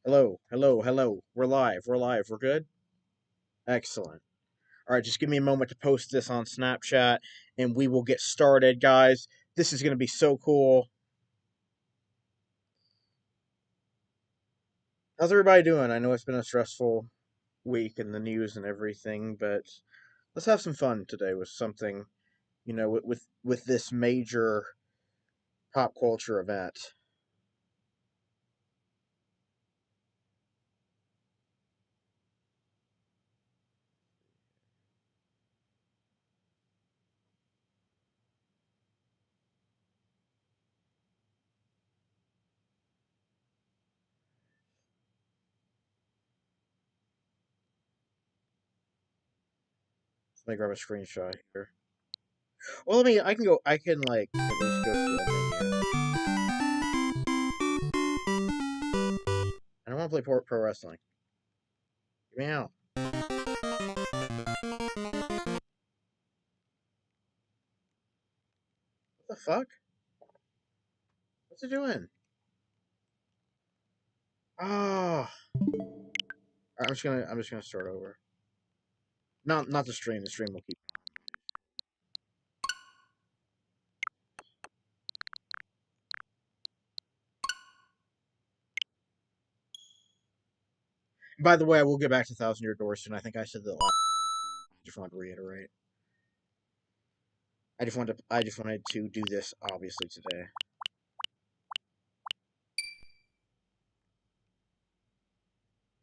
Hello, hello, hello. We're live. We're live. We're good? Excellent. All right, just give me a moment to post this on Snapchat and we will get started, guys. This is going to be so cool. How's everybody doing? I know it's been a stressful week in the news and everything, but let's have some fun today with something, with this major pop culture event. Let me grab a screenshot here. Well, I can like at least go to a menu. I don't want to play pro wrestling. Get me out. What the fuck? What's it doing? Ah. I'm just gonna start over. Not the stream. The stream will keep. By the way, I will get back to Thousand Year Door soon. I think I said that last. I just wanted to reiterate. I just wanted to do this obviously today.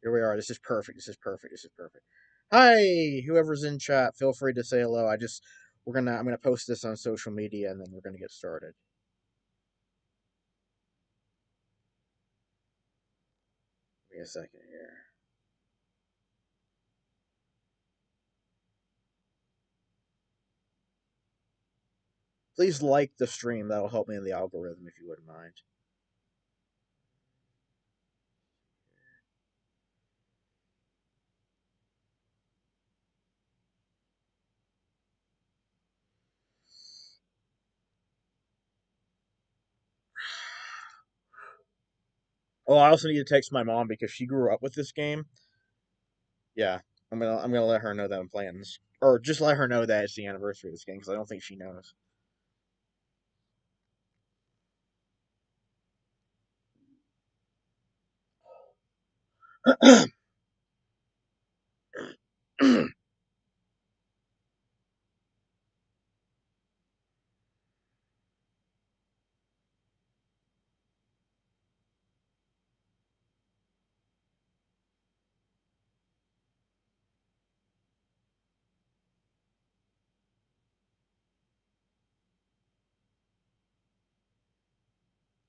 Here we are. This is perfect. This is perfect. This is perfect. Hi, whoever's in chat, feel free to say hello. I'm gonna post this on social media and then we're gonna get started. Give me a second here. Please like the stream. That'll help me in the algorithm if you wouldn't mind. Oh, I also need to text my mom because she grew up with this game. Yeah, I'm gonna let her know that I'm playing this, or just let her know that it's the anniversary of this game because I don't think she knows.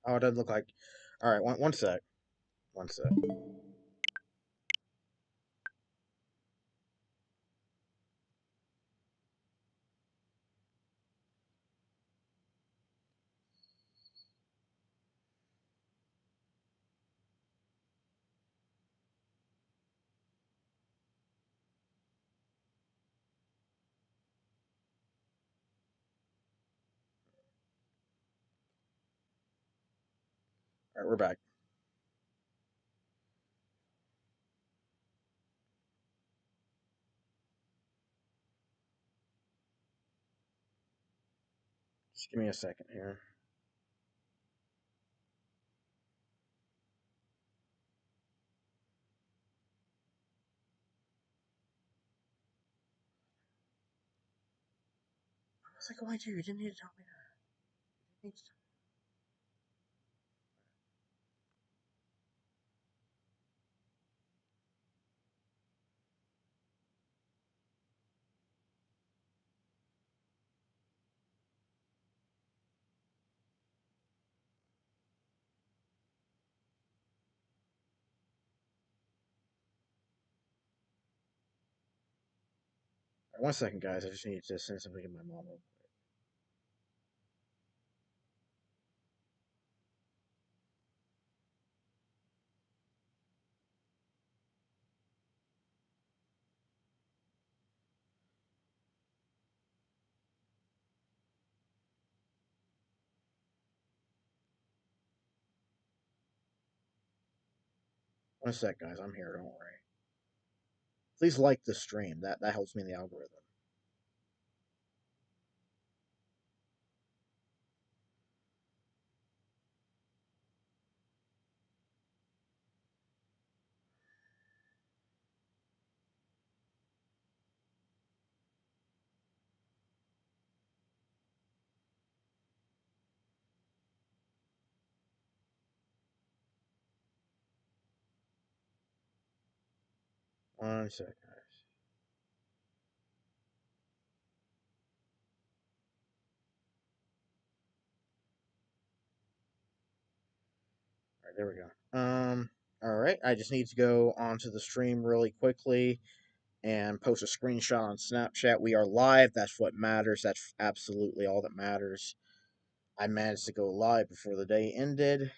Oh, it doesn't look like. All right, one sec, one sec. All right, we're back. Just give me a second here. I was like, oh, I do. You didn't need to tell me that. All right, one second, guys. I just need to send something to my mom. One sec, guys. I'm here. Don't worry. Please like the stream. That helps me in the algorithm. One sec, guys. All right, there we go. All right. I just need to go onto the stream really quickly and post a screenshot on Snapchat. We are live. That's what matters. That's absolutely all that matters. I managed to go live before the day ended.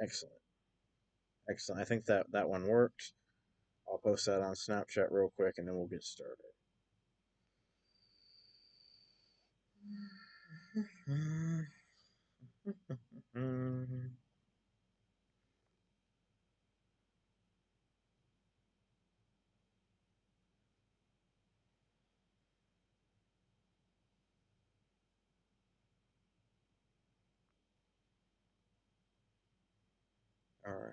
Excellent. Excellent. I think that one worked. I'll post that on Snapchat real quick and then we'll get started. All right.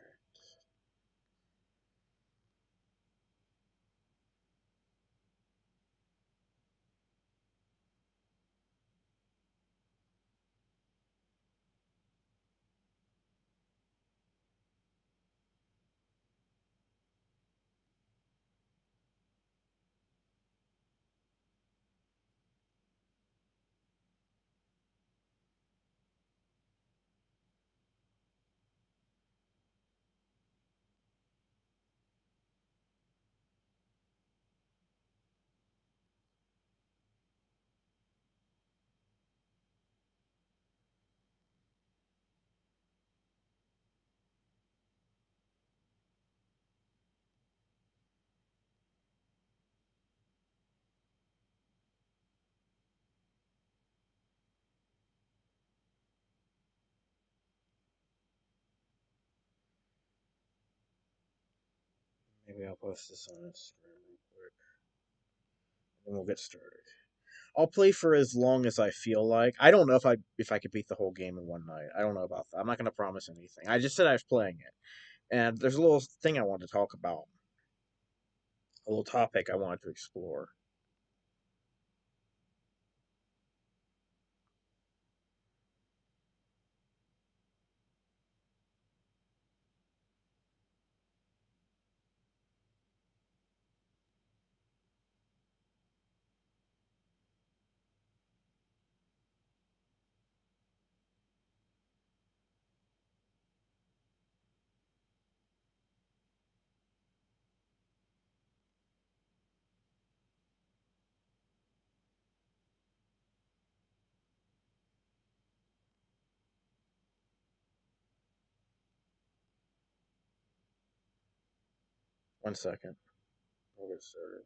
Maybe I'll post this on Instagram real quick and we'll get started. I'll play for as long as I feel like. I don't know if I could beat the whole game in one night. I don't know about that. I'm not going to promise anything. I just said I was playing it, and there's a little thing I wanted to talk about, a little topic I wanted to explore. 1 second. We'll get started.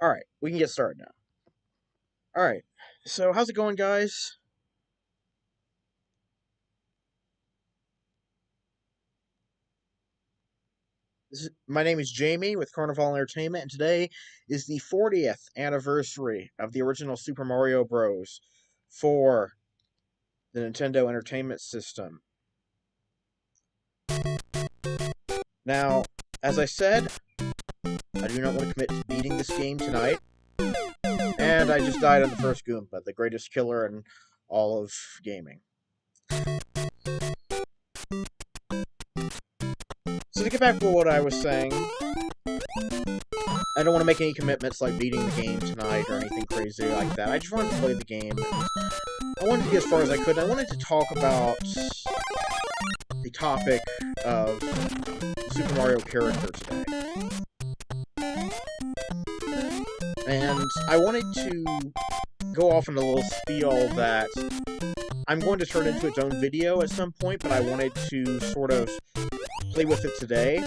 Alright, we can get started now. Alright, so how's it going, guys? My name is Jamie with Carnival Entertainment, and today is the 40th anniversary of the original Super Mario Bros. For the Nintendo Entertainment System. Now, as I said, I do not want to commit to beating this game tonight, and I just died on the first Goomba, the greatest killer in all of gaming. So to get back to what I was saying, I don't want to make any commitments like beating the game tonight or anything crazy like that. I just wanted to play the game, and I wanted to get as far as I could. I wanted to talk about the topic of the Super Mario character today. And I wanted to go off on a little spiel that I'm going to turn into its own video at some point, but I wanted to sort of play with it today.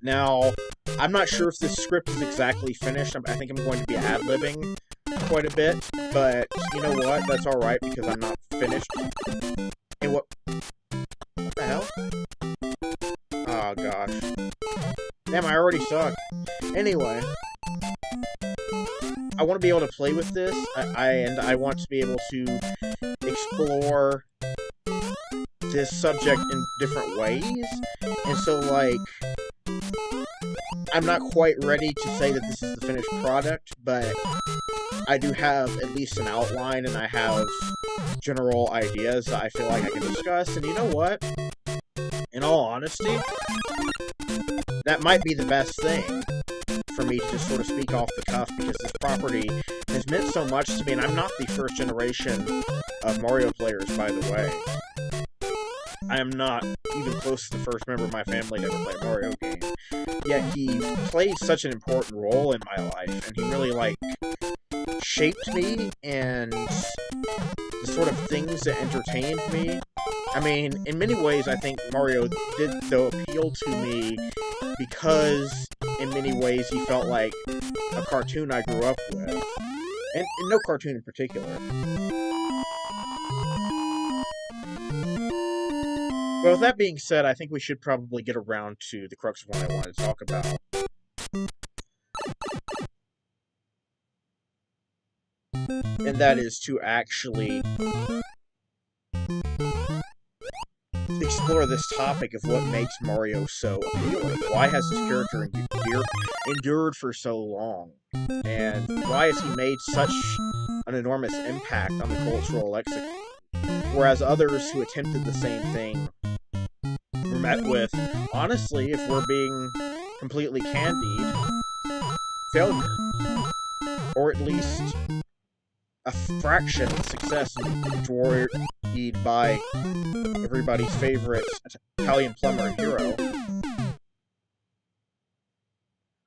Now, I'm not sure if this script is exactly finished. I think I'm going to be ad-libbing quite a bit, but you know what? That's alright, because I'm not finished. Hey, what the hell? Oh, gosh. Damn, I already suck. Anyway, I want to be able to play with this, and I want to be able to explore this subject in different ways, and so, like, I'm not quite ready to say that this is the finished product, but I do have at least an outline, and I have general ideas that I feel like I can discuss, and you know what? In all honesty, that might be the best thing for me to just sort of speak off the cuff, because this property has meant so much to me, and I'm not the first generation of Mario players, by the way. I am not even close to the first member of my family to ever play a Mario game. Yet he played such an important role in my life, and he really, like, shaped me, and the sort of things that entertained me. I mean, in many ways, I think Mario did, though, appeal to me because, in many ways, he felt like a cartoon I grew up with. And no cartoon in particular. But with that being said, I think we should probably get around to the crux of what I wanted to talk about. And that is to actually explore this topic of what makes Mario so appealing. Why has his character endured for so long? And why has he made such an enormous impact on the cultural lexicon? Whereas others who attempted the same thing were met with, honestly, if we're being completely candid, failure. Or at least a fraction of success enjoyed by everybody's favorite Italian plumber and hero.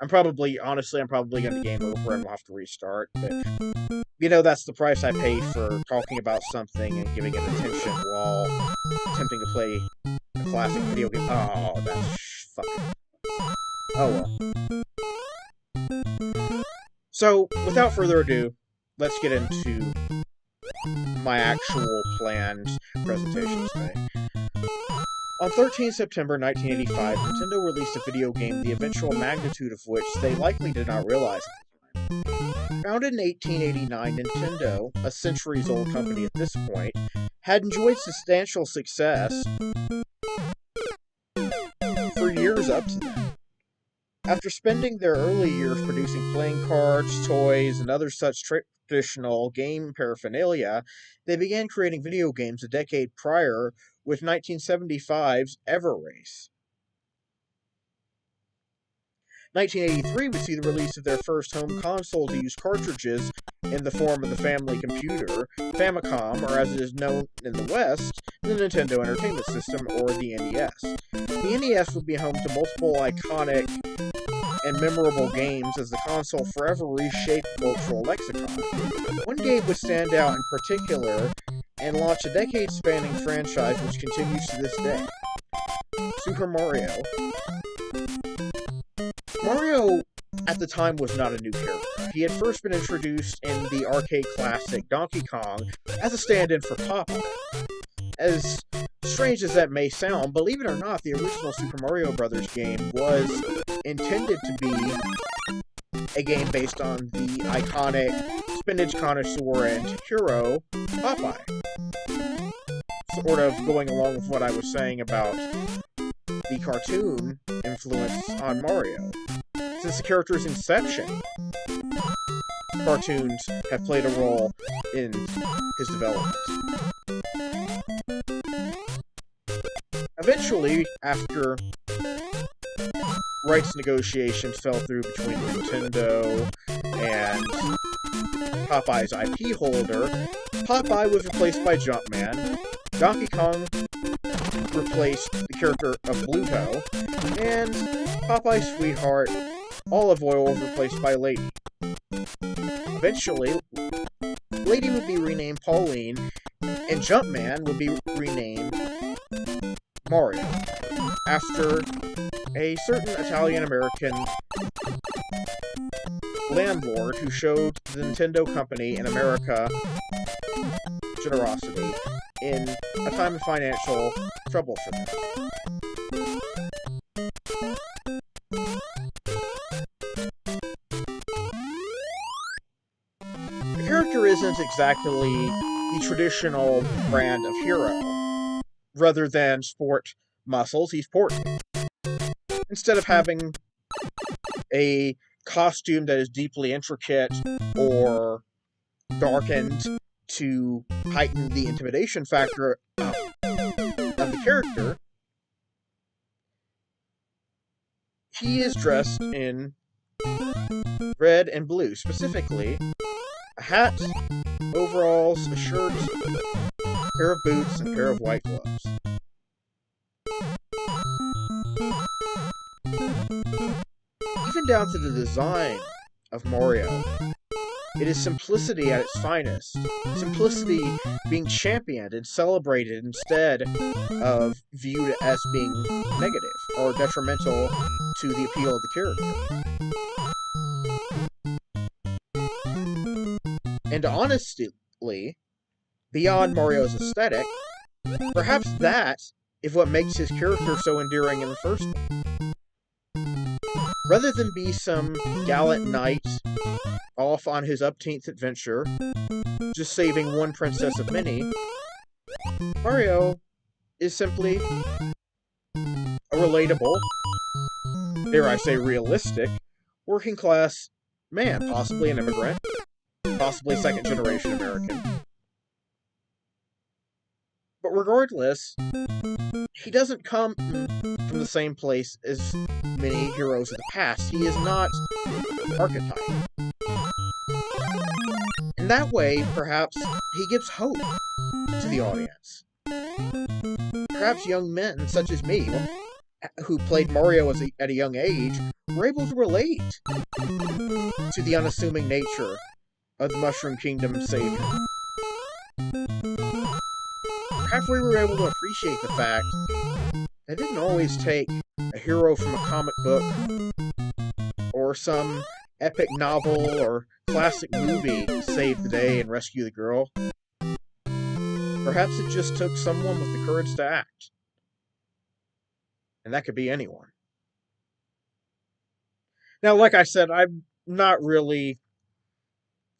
I'm probably going to game over and we'll have to restart, but you know, that's the price I paid for talking about something and giving it attention while attempting to play a classic video game. Oh, that's fucking... Oh well. So, without further ado, let's get into my actual planned presentation today. On 13 September 1985, Nintendo released a video game the eventual magnitude of which they likely did not realize at the time. Founded in 1889, Nintendo, a centuries-old company at this point, had enjoyed substantial success for years up to then. After spending their early years producing playing cards, toys, and other such traditional game paraphernalia, they began creating video games a decade prior with 1975's Ever Race. 1983 would see the release of their first home console to use cartridges in the form of the family computer, Famicom, or as it is known in the West, the Nintendo Entertainment System, or the NES. The NES would be home to multiple iconic and memorable games as the console forever reshaped the cultural lexicon. One game would stand out in particular and launch a decade-spanning franchise which continues to this day. Super Mario. Mario, at the time was not a new character. He had first been introduced in the arcade classic Donkey Kong as a stand-in for Popeye. As strange as that may sound, believe it or not, the original Super Mario Bros. Game was intended to be a game based on the iconic spinach connoisseur and hero, Popeye. Sort of going along with what I was saying about the cartoon influence on Mario. Since the character's inception, cartoons have played a role in his development. Eventually, after rights negotiations fell through between Nintendo and Popeye's IP holder, Popeye was replaced by Jumpman, Donkey Kong replaced the character of Bluto, and Popeye's sweetheart, Olive Oyl, was replaced by Lady. Eventually, Lady would be renamed Pauline, and Jumpman would be renamed Mario, after a certain Italian-American landlord who showed the Nintendo company in America generosity in a time of financial trouble for them. The character isn't exactly the traditional brand of hero. Rather than sport muscles, he's portly. Instead of having a costume that is deeply intricate or darkened to heighten the intimidation factor of the character, he is dressed in red and blue, specifically a hat, overalls, a shirt, a pair of boots, and a pair of white gloves. Even down to the design of Mario, it is simplicity at its finest. Simplicity being championed and celebrated instead of viewed as being negative or detrimental to the appeal of the character. And honestly, beyond Mario's aesthetic, perhaps that is what makes his character so endearing in the first place. Rather than be some gallant knight off on his upteenth adventure, just saving one princess of many, Mario is simply a relatable, dare I say realistic, working-class man, possibly an immigrant, possibly second-generation American. But regardless, he doesn't come from the same place as many heroes of the past. He is not an archetype. In that way, perhaps, he gives hope to the audience. Perhaps young men, such as me, who played Mario at a young age, were able to relate to the unassuming nature of the Mushroom Kingdom savior. Perhaps we were able to appreciate the fact that it didn't always take a hero from a comic book or some epic novel or classic movie to save the day and rescue the girl. Perhaps it just took someone with the courage to act. And that could be anyone. Now, like I said, I'm not really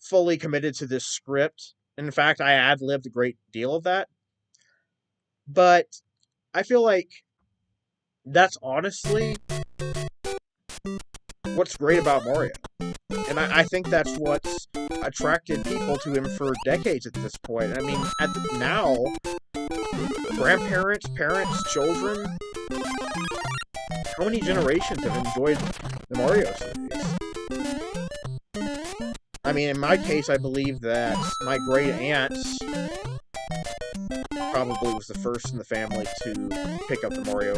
fully committed to this script. In fact, I ad-libbed a great deal of that. But I feel like that's honestly what's great about Mario. And I think that's what's attracted people to him for decades at this point. I mean, now, grandparents, parents, children, how many generations have enjoyed the Mario series? I mean, in my case, I believe that my great aunts probably was the first in the family to pick up the Mario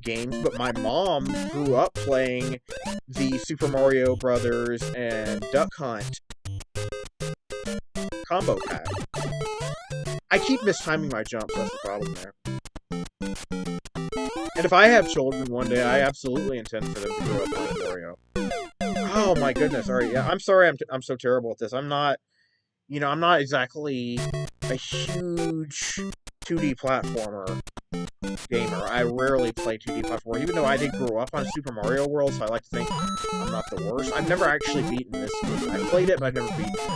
games, but my mom grew up playing the Super Mario Brothers and Duck Hunt combo pack. I keep mistiming my jumps, that's the problem there. And if I have children one day, I absolutely intend for them to grow up playing Mario. Oh my goodness. All right. Yeah. I'm sorry. I'm so terrible at this. I'm not. I'm not exactly a huge 2D platformer gamer. I rarely play 2D platformer, even though I did grow up on Super Mario World, so I like to think I'm not the worst. I've never actually beaten this game. I've played it, but I've never beaten it.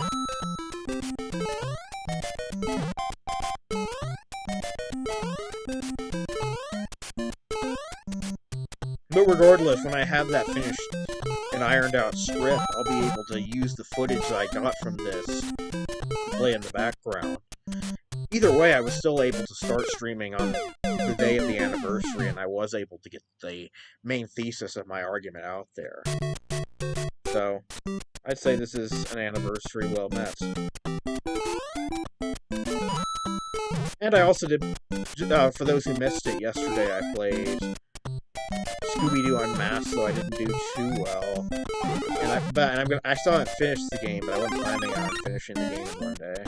But regardless, when I have that finished and ironed out script, I'll be able to use the footage that I got from this to play in the background. Either way, I was still able to start streaming on the day of the anniversary, and I was able to get the main thesis of my argument out there. So, I'd say this is an anniversary well met. And I also did, for those who missed it, yesterday I played Scooby-Doo Unmasked, so I didn't do too well. And I still haven't finished the game, but I wasn't planning on finishing the game in one day.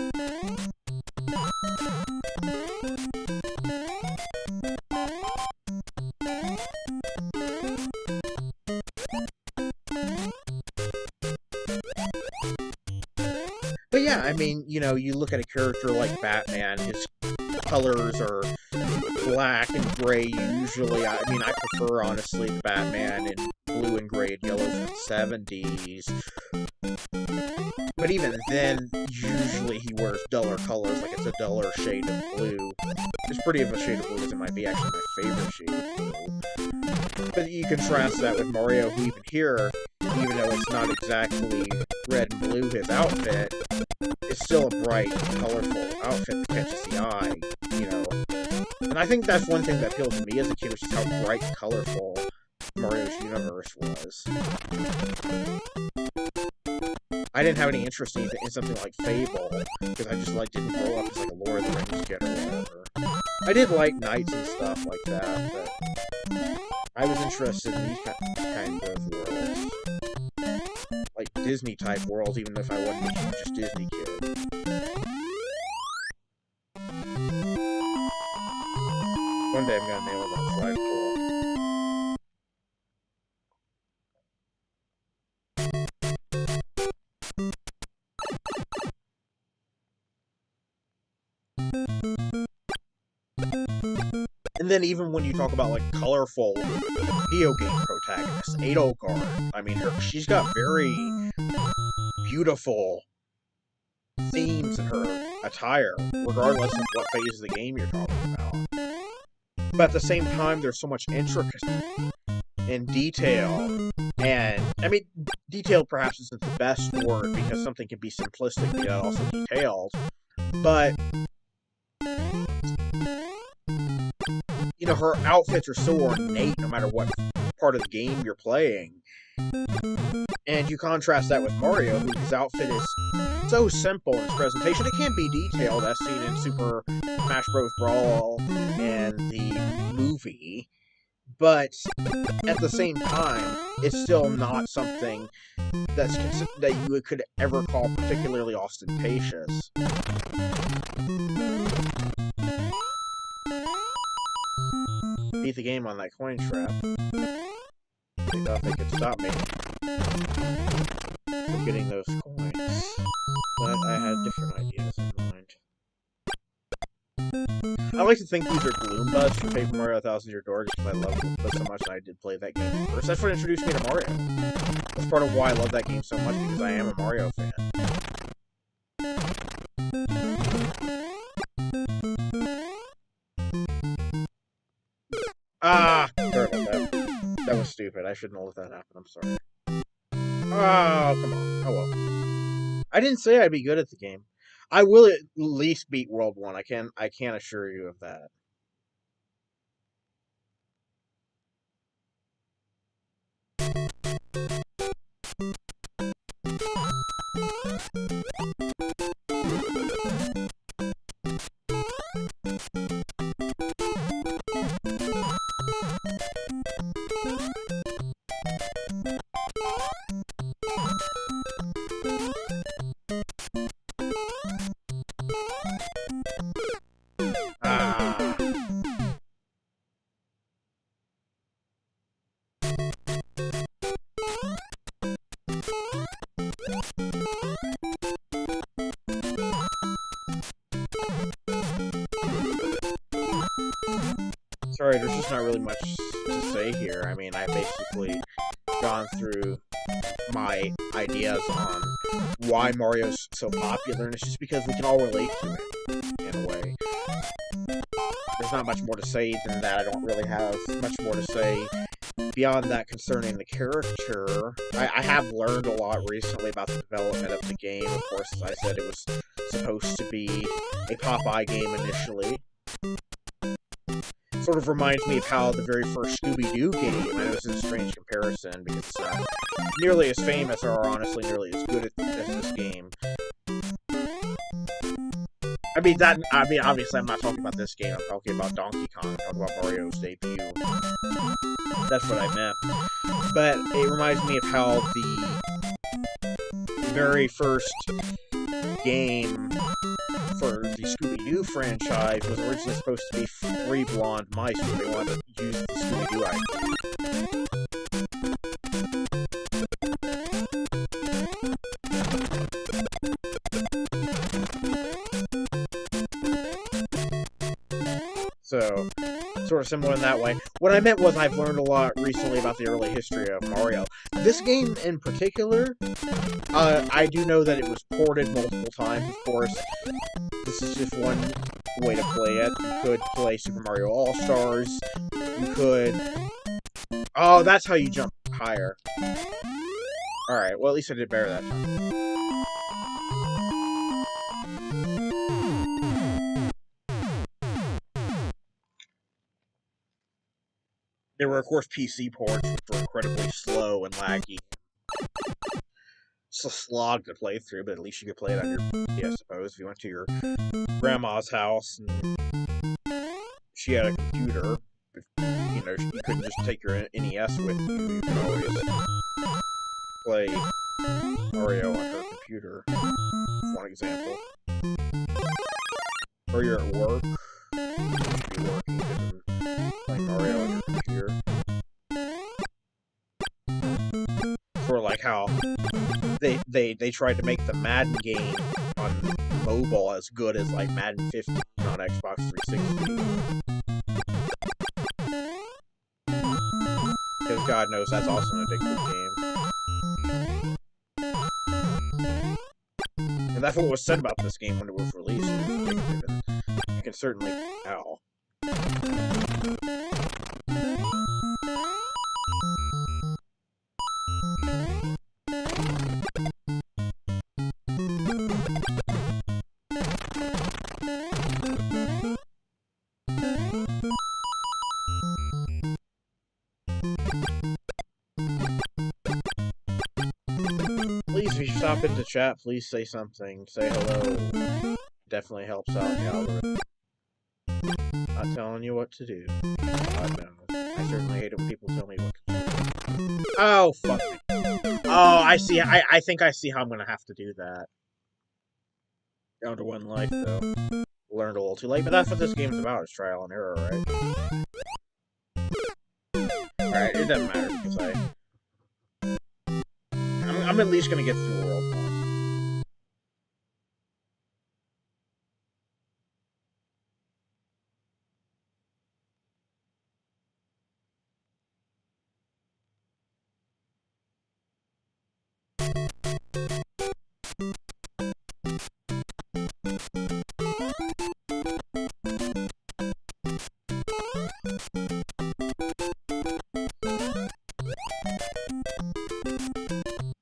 But yeah, I mean, you look at a character like Batman, his colors are black and gray usually. I mean, I prefer, honestly, the Batman in blue and gray and yellow from the 70s. But even then, usually he wears duller colors, like it's a duller shade of blue. As pretty of a shade of blue as it might be, actually my favorite shade of blue. But you contrast that with Mario, who even here, even though it's not exactly red and blue, his outfit is still a bright, colorful outfit that catches the eye, And I think that's one thing that appealed to me as a kid, was just how bright and colorful Mario's universe was. I didn't have any interest in something like Fable, because I just didn't grow up as a Lord of the Rings kid or whatever. I did like Knights and stuff like that, but I was interested in these kind of worlds. Like Disney-type worlds, even if I wasn't the hugest Disney kid. One day I'm gonna nail that flagpole. And then even when you talk about colorful video game protagonists, Edelgard, I mean, she's got very beautiful themes in her attire, regardless of what phase of the game you're talking about. But at the same time, there's so much intricacy and detail, and, I mean, detailed perhaps isn't the best word, because something can be simplistic, but yet also detailed, but her outfits are so ornate no matter what part of the game you're playing. And you contrast that with Mario, whose outfit is so simple in its presentation. It can be detailed, as seen in Super Smash Bros. Brawl and the movie, but at the same time, it's still not something that you could ever call particularly ostentatious. Beat the game on that coin trap. They thought they could stop me from getting those coins, but I had different ideas in mind. I like to think these are Goombas from Paper Mario 1000 Year Door, just because I love Goombas so much, and I did play that game first. That's what introduced me to Mario. That's part of why I love that game so much, because I am a Mario fan. Sorry about that. That was stupid. I shouldn't have let that happen. I'm sorry. Oh, come on. Oh well. I didn't say I'd be good at the game. I will at least beat World 1. I can assure you of that. just not really much to say here. I mean, I basically gone through my ideas on why Mario's so popular, and it's just because we can all relate to it, in a way. There's not much more to say than that. I don't really have much more to say beyond that concerning the character. I have learned a lot recently about the development of the game. Of course, as I said, it was supposed to be a Popeye game initially. Sort of reminds me of how the very first Scooby-Doo game, I know this is a strange comparison because it's not nearly as famous or honestly nearly as good as this game. I mean, obviously I'm not talking about this game, I'm talking about Donkey Kong, I'm talking about Mario's debut. That's what I meant. But it reminds me of how the very first game for the Scooby-Doo franchise was originally supposed to be 3 blonde mice, but they wanted to use the Scooby-Doo idea. So, sort of similar in that way. What I meant was I've learned a lot recently about the early history of Mario. This game in particular, I do know that it was ported multiple times, of course. This is just one way to play it. You could play Super Mario All-Stars. You could... Oh, that's how you jump higher. Alright, well at least I did better that time. There were, of course, PC ports, which were incredibly slow and laggy. It's a slog to play through, but at least you could play it on your PC, I suppose. If you went to your grandma's house and she had a computer, you know, you couldn't just take your NES with you. You could always play Mario on her computer, for one example. Or you're at work, you should be working and playing Mario on your computer. Sort of like how they tried to make the Madden game on mobile as good as like Madden 15 on Xbox 360. Because God knows that's also an addictive game. And that's what was said about this game when it was released. It was addictive, and you can certainly tell. Please, if you stop into chat, please say something. Say hello. Definitely helps out the algorithm. Not telling you what to do. God knows. I certainly hate it when people tell me what to do. Oh, fuck me. Oh, I see. I think I see how I'm gonna have to do that. Down to 1 life, though. Learned a little too late, but that's what this game's about, is trial and error, right? Alright, it doesn't matter, because I'm at least gonna get through World 1.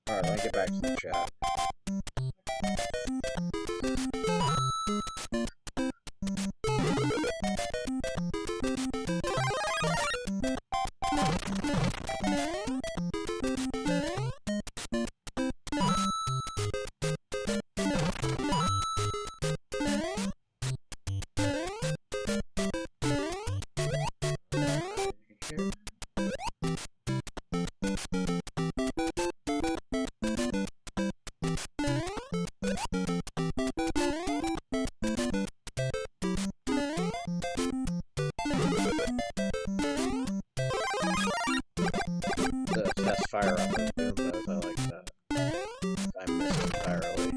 Alright, let me get back to the chat. The test fire on those Goombas, I like that. I missed entirely.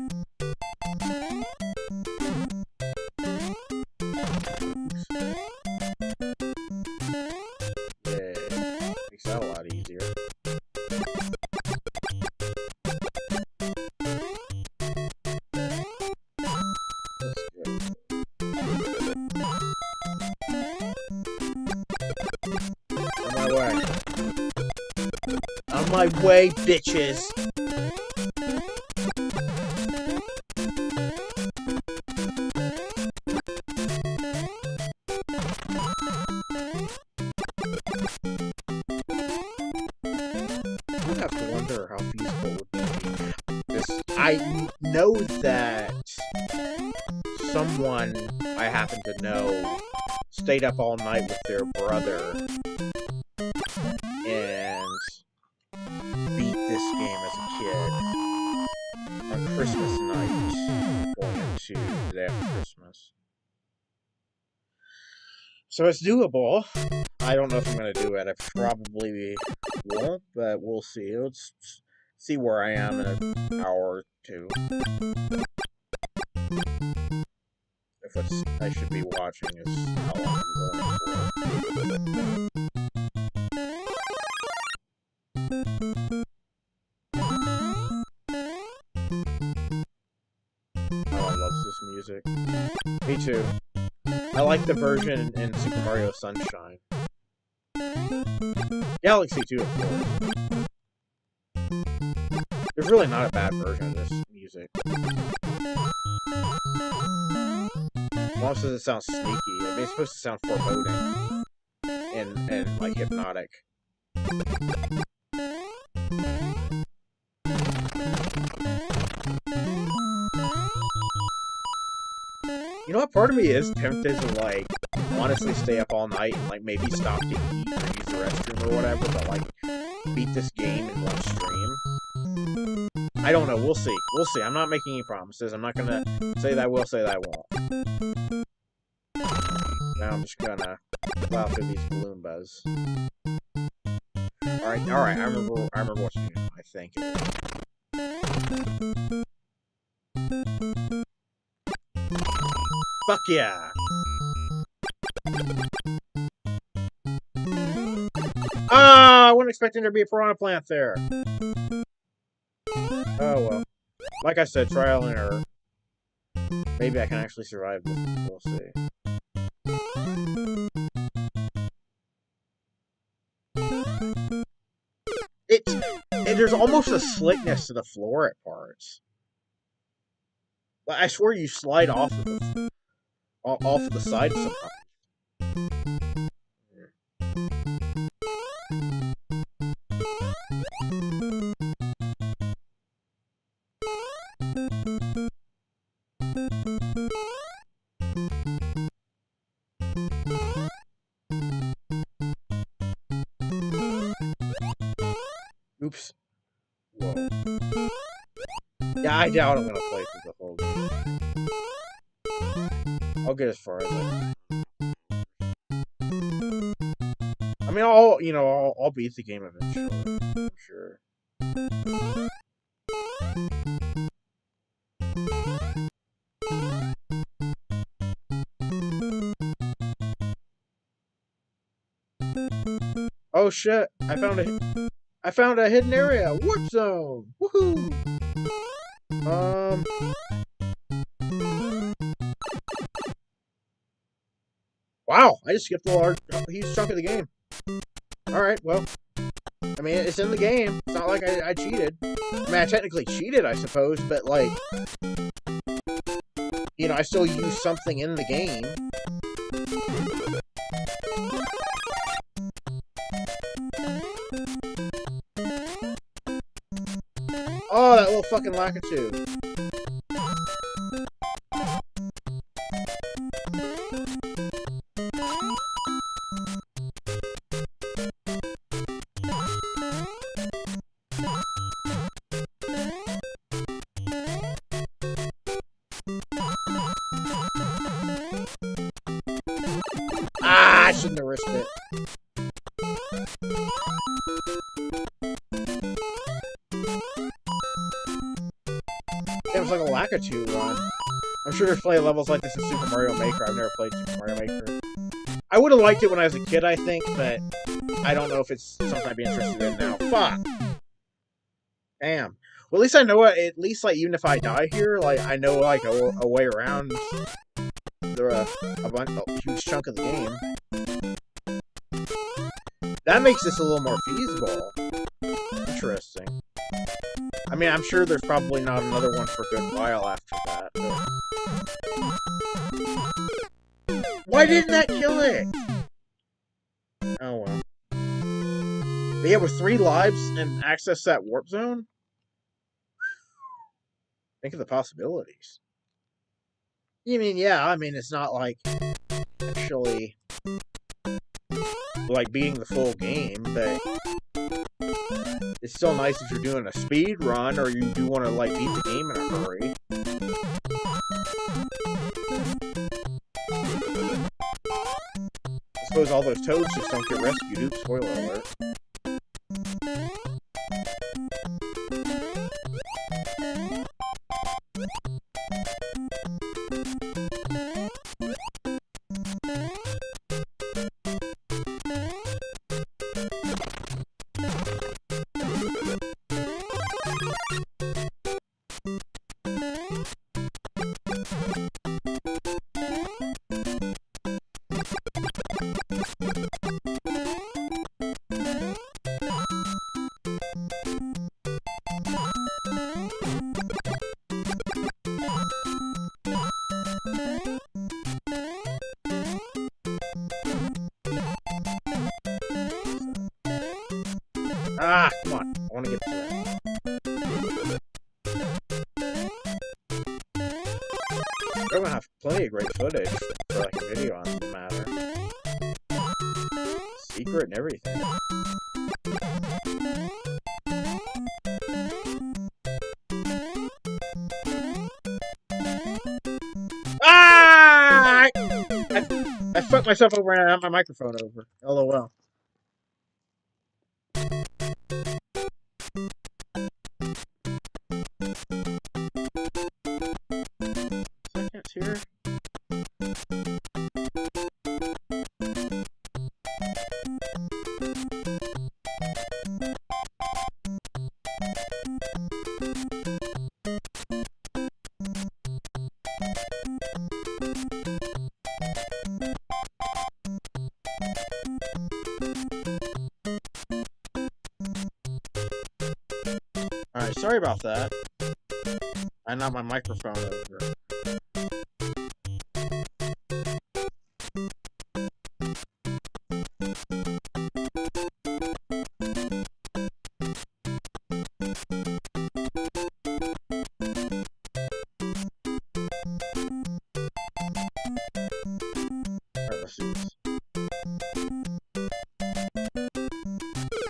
my way, bitches! I have to wonder how feasible would be this. I know that someone I happen to know stayed up all night with their brother and beat this game as a kid on Christmas night, going into the day after Christmas. So it's doable. I don't know if I'm going to do it. I probably won't, but we'll see. Let's see where I am in an hour or two. If what I should be watching is how long I'm going for. Oh, I love this music. Me too. I like the version in Super Mario Sunshine. Galaxy too, of course. There's really not a bad version of this music. Mom says it sounds sneaky. I mean, it's supposed to sound foreboding and like hypnotic. You know what? Part of me is tempted to like honestly stay up all night and like maybe stop to eat or use the restroom or whatever, but like beat this game in one stream. I don't know. We'll see. We'll see. I'm not making any promises. I'm not gonna say that I will, say that I won't. Now I'm just gonna plow through these balloon buzz. All right. I remember what to do now. I think. Fuck yeah! Ah, I wasn't expecting there to be a piranha plant there. Oh well. Like I said, trial and error. Maybe I can actually survive this. We'll see. There's almost a slickness to the floor at parts. I swear you slide off of the side somehow. Oops. Whoa. Yeah, I doubt I'm gonna play through the whole game. I'll get as far as I can. I mean, I'll beat the game eventually. I'm sure. Oh shit! I found a hidden area. Warp zone. Woohoo! Wow, I just skipped a huge chunk of the game. Alright, well. I mean, it's in the game. It's not like I cheated. I mean, I technically cheated, I suppose, but, like... You know, I still used something in the game. Oh, that little fucking Lakitu. Ah, I shouldn't have risked it. It was like a Lakitu run. I'm sure there's plenty of levels like this in Super Mario Maker. I've never played Super Mario Maker. I would have liked it when I was a kid, I think, but I don't know if it's something I'd be interested in now. Fuck! Damn. Well, at least I know, at least, like, even if I die here, like, I know, like, a way around a huge chunk of the game. That makes this a little more feasible. I'm interesting. I mean, I'm sure there's probably not another one for a good while after that, but... Why didn't that kill it? Oh well. But yeah, with 3 lives and access that warp zone? Think of the possibilities. You mean, yeah, I mean, it's not like actually like beating the full game, but it's still nice if you're doing a speed run or you do want to like beat the game in a hurry. I suppose all those toads just don't get rescued. Oops, spoiler alert. Ah, come on. I want to get to that. I'm gonna have plenty of great footage for like a video on the matter. Secret and everything. Ah! I fucked myself over and I had my microphone over. LOL. Seconds here. Alright, sorry about that. I knocked my microphone over. Alright, let's do this.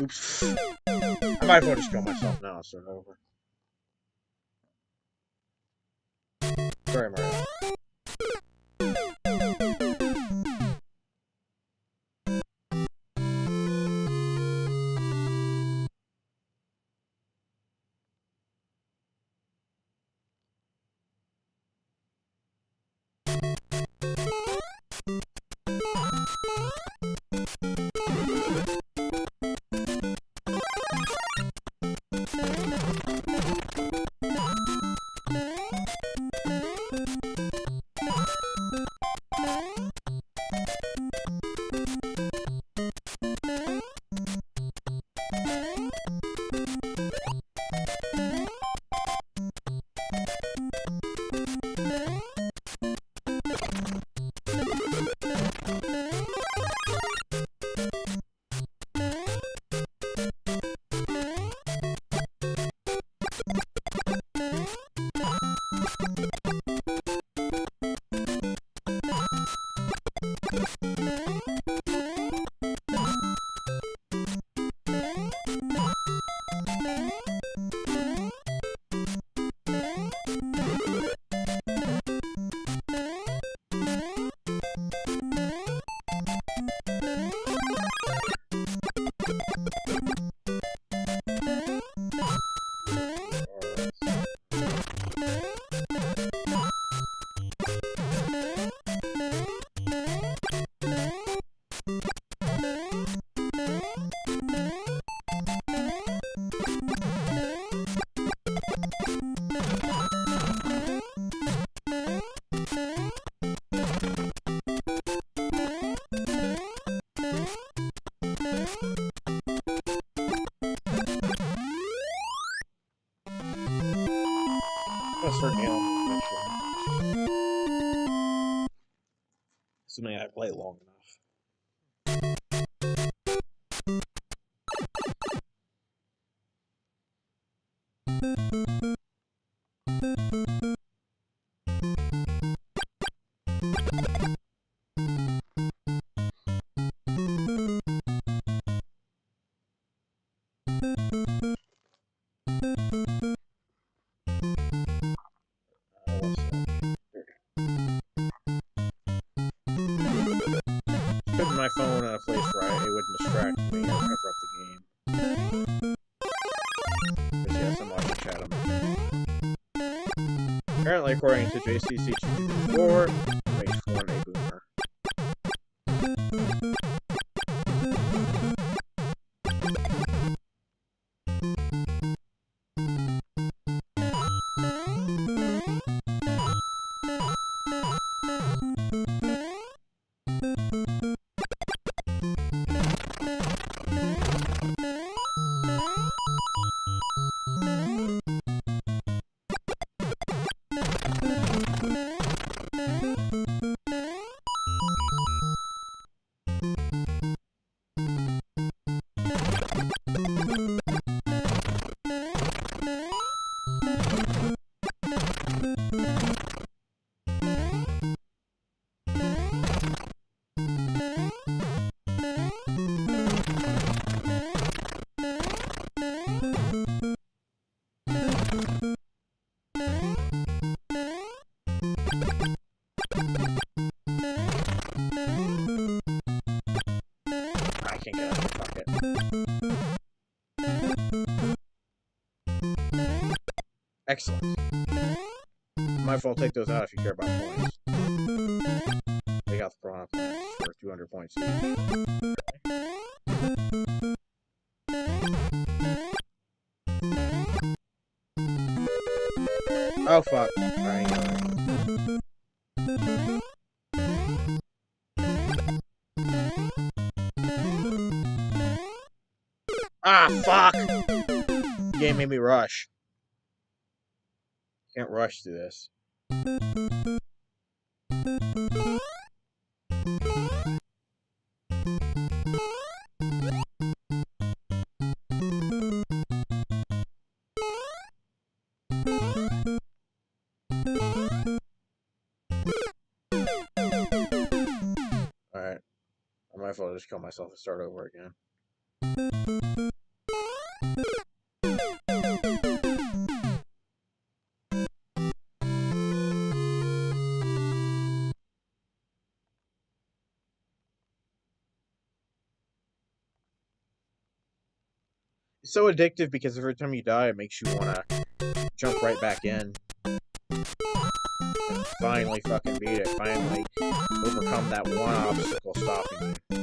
Oops. I might as well just kill myself now, start over. Sorry, Mario. Assuming I play long enough. Putting my phone in a place where it wouldn't distract me or cover up the game. Because yes, I'm watching chat on my phone. Apparently, according to JCC224, it makes one a boomer. I can't get out of the pocket. Excellent. Might as well take those out if you care about points. Take out the piranha plants for 200 points each. Oh fuck. Alright, ah, fuck! The game made me rush. Can't rush through this. Alright. I might as well just kill myself and start over again. It's so addictive because every time you die, it makes you want to jump right back in. And finally fucking beat it. Finally overcome that one obstacle stopping you.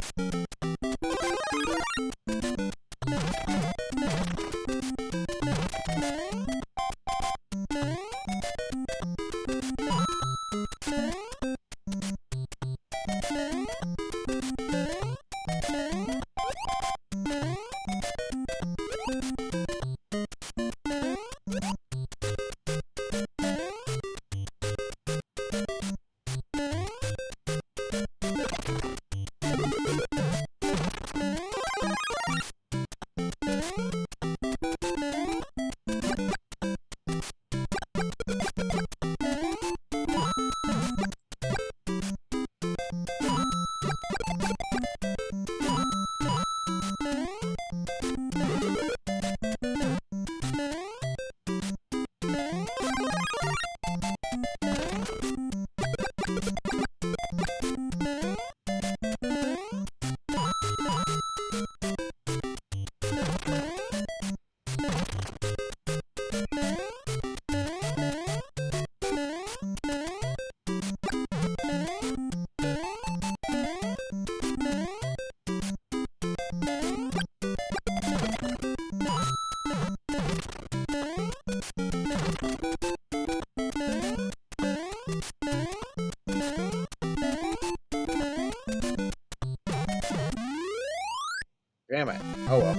Damn it. Oh well. At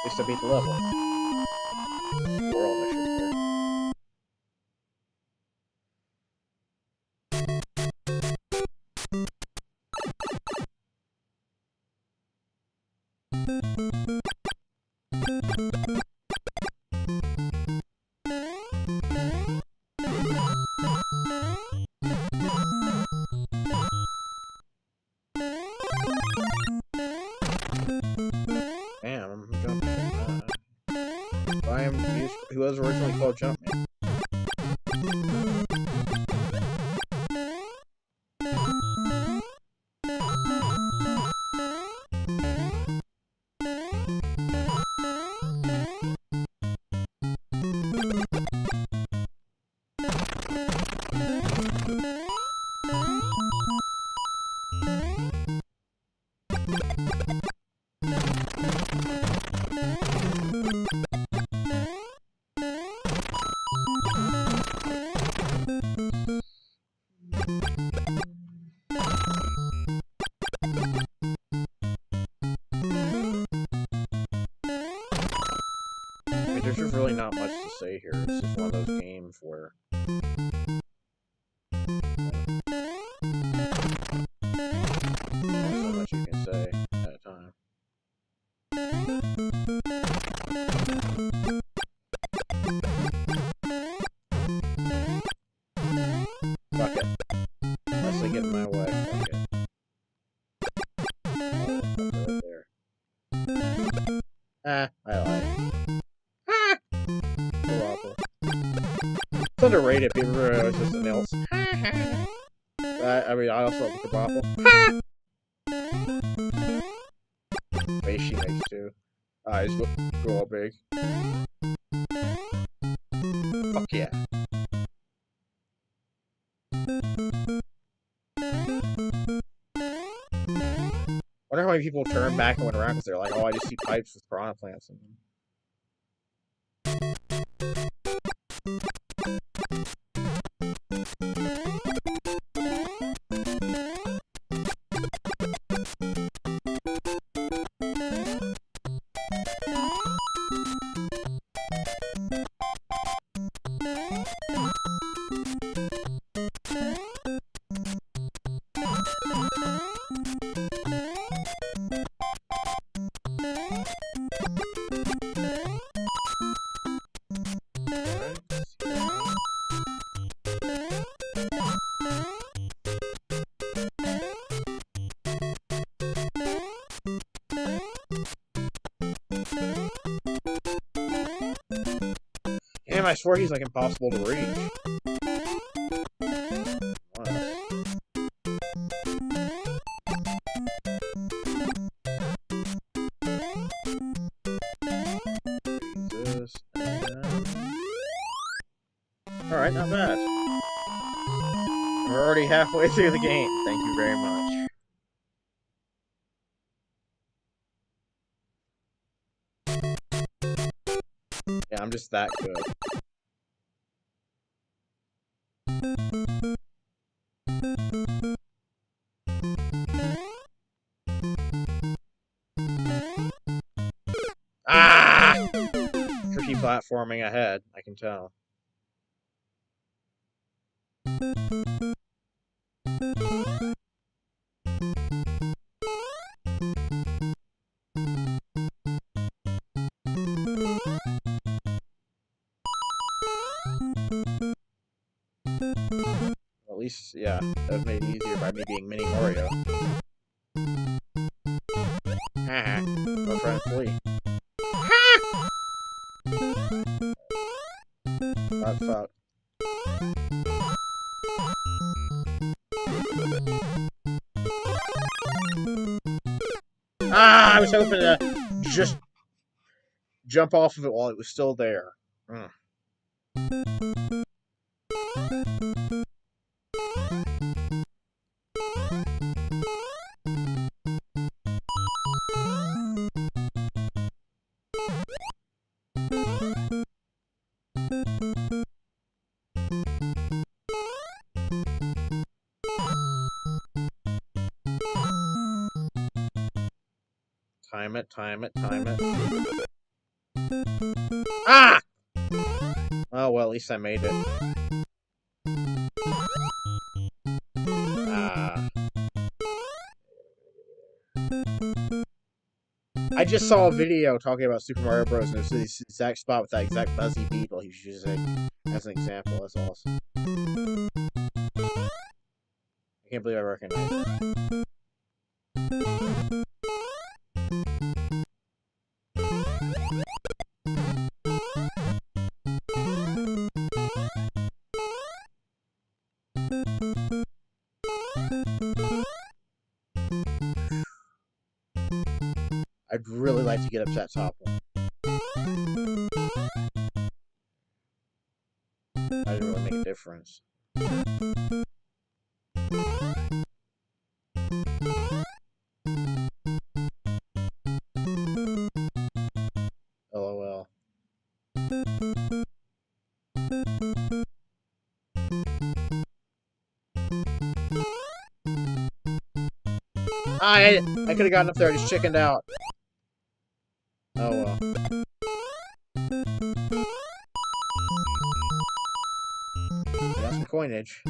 least I beat the level. World missions here. he was originally called Jumpman. There's just really not much to say here. It's just one of those games where not so much you can say at a time. Fuck it. Unless they get in my way, fuck it. Oh, right there. Ah, I lied. Ah! Awful. It's underrated. People realize it's something else. I mean, I also love the Kabapple. Face she makes too. Eyes go all big. Fuck yeah. Wonder how many people turn back and went around because they're like, oh, I just see pipes with piranha plants in them. Damn, I swear he's like impossible to reach. Jesus. Alright, not bad. We're already halfway through the game. Thank you very much. Yeah, I'm just that good. Ah! Tricky platforming ahead, I can tell. At least, yeah, that was made easier by me being Mini Mario. Haha, I'm trying to flee. Fuck, fuck. Ah, I was hoping to just jump off of it while it was still there. Time it, time it, time it. Ah! Oh, well, at least I made it. Ah. I just saw a video talking about Super Mario Bros. And it was this exact spot with that exact Buzzy Beetle he was using as an example. That's awesome. I can't believe I recognize it. I'd really like to get up to that top one. I didn't really make a difference. LOL. I could have gotten up there, I just chickened out. Oh well. Got some coinage.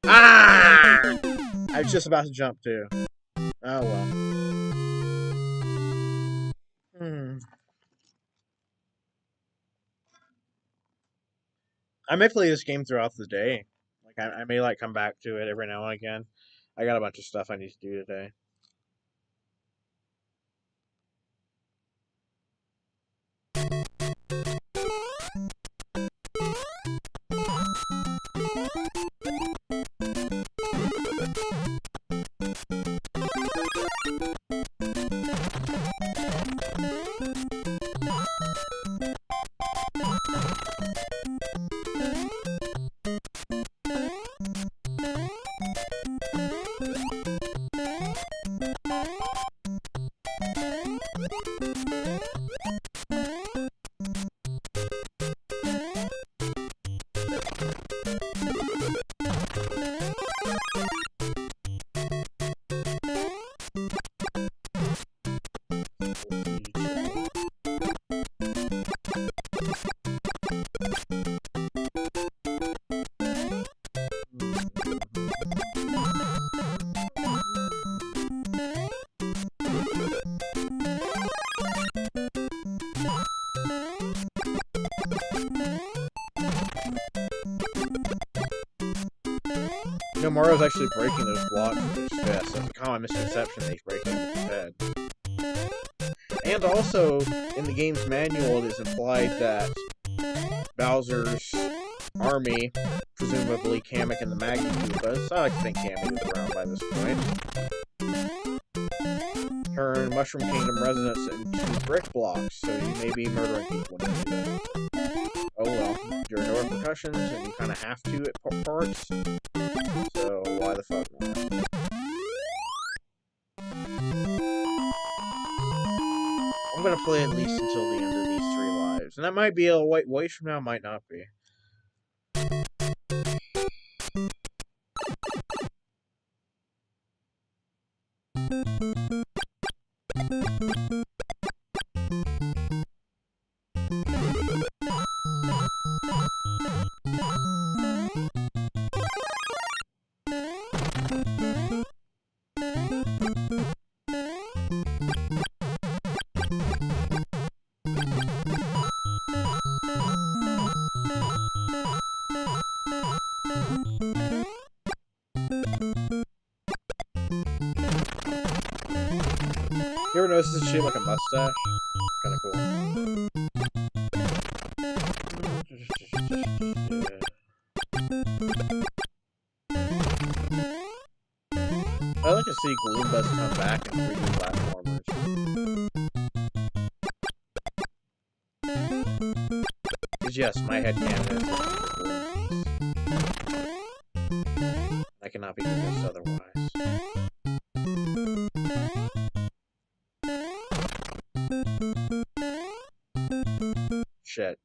Ah! I was just about to jump too. Oh well. I may play this game throughout the day. Like I may like come back to it every now and again. I got a bunch of stuff I need to do today. You know, Mario's actually breaking those blocks with his fist. That's a common misconception that he's breaking with his head. And also, in the game's manual, it is implied that Bowser's army, presumably Kamek and the Magma Koopas, I like to think Kamek is around by this point, turn Mushroom Kingdom residents into brick blocks, so you may be murdering people when you do that. Oh well, there are no repercussions, and you kind of have to at parts, so why the fuck not? I'm gonna play at least until the end of these 3 lives, and that might be a ways from now, might not be. You ever notice this shit like a mustache? Kinda cool. I'd like to see Goombas come back in 3D platformers. Because yes, my headcanon is cool. I cannot be convinced otherwise. Shit.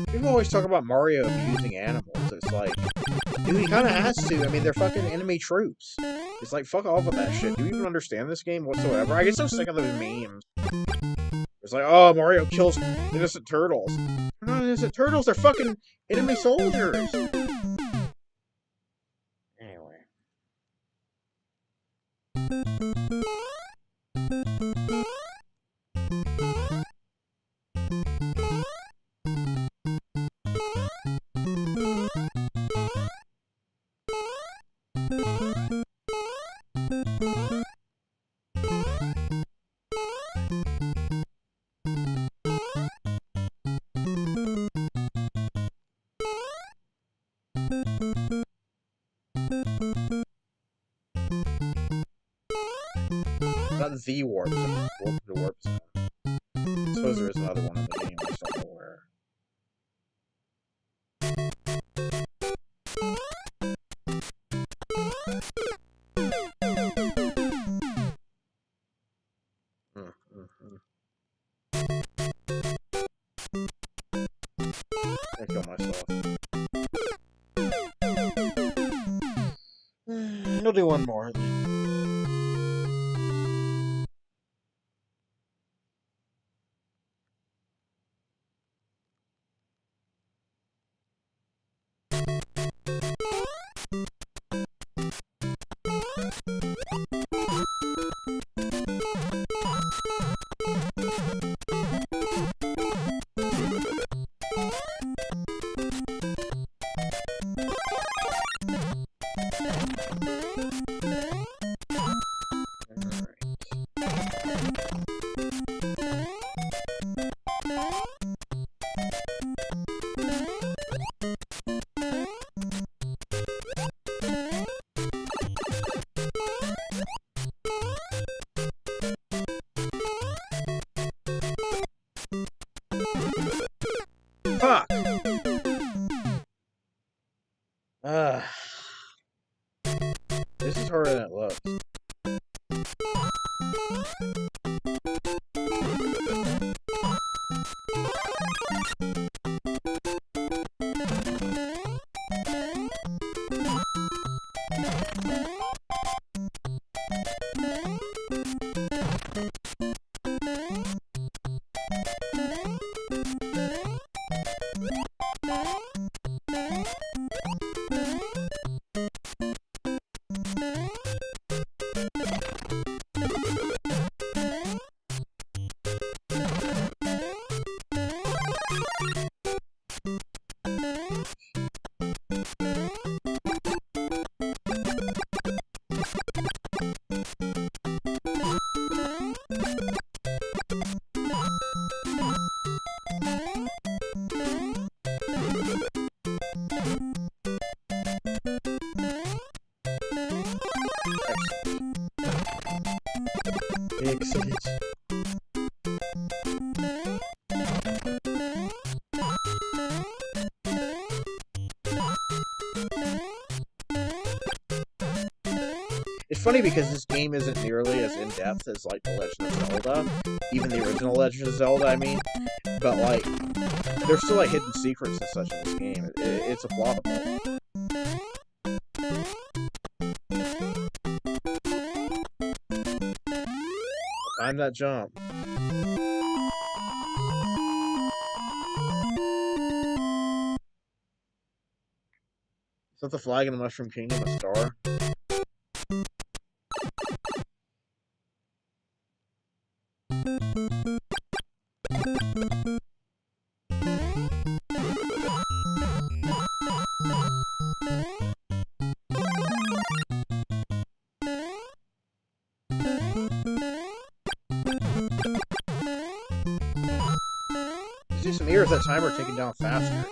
People always talk about Mario abusing animals. It's like, dude, he kind of has to. I mean, they're fucking enemy troops. It's like, fuck off with that shit. Do you even understand this game whatsoever? I get so sick of those memes. It's like, oh, Mario kills innocent turtles. They're not innocent turtles, they're fucking enemy soldiers. Anyway. Not the warp zone. The warp zone. I suppose there is another one in the game. I just don't know where. I kill myself. I'll do one more. Fuck! This is harder than it looks. Excellent. It's funny because this game isn't nearly as in-depth as, like, The Legend of Zelda. Even the original Legend of Zelda, I mean. But, like, there's still, like, hidden secrets and such in this game. It's a plottable. Time that jump. Is that the flag in the Mushroom Kingdom a star? You see some ears that time are taken down faster.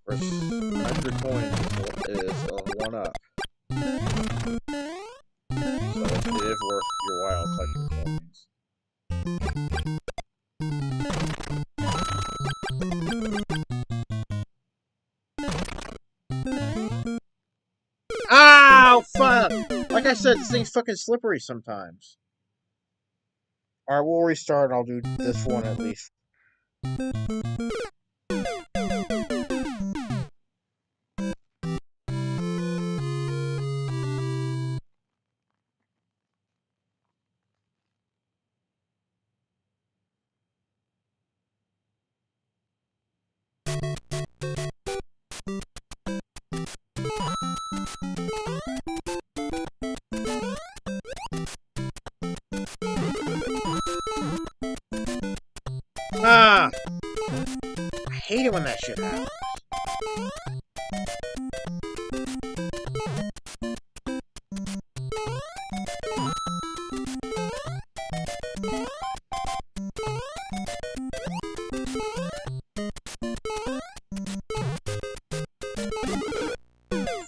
First 100 coins is a 1-up. So it is worth your while collecting coins. Ow! Fuck! Like I said, this thing's fucking slippery sometimes. Alright, we'll restart and I'll do this one at least. hate it when that shit happens.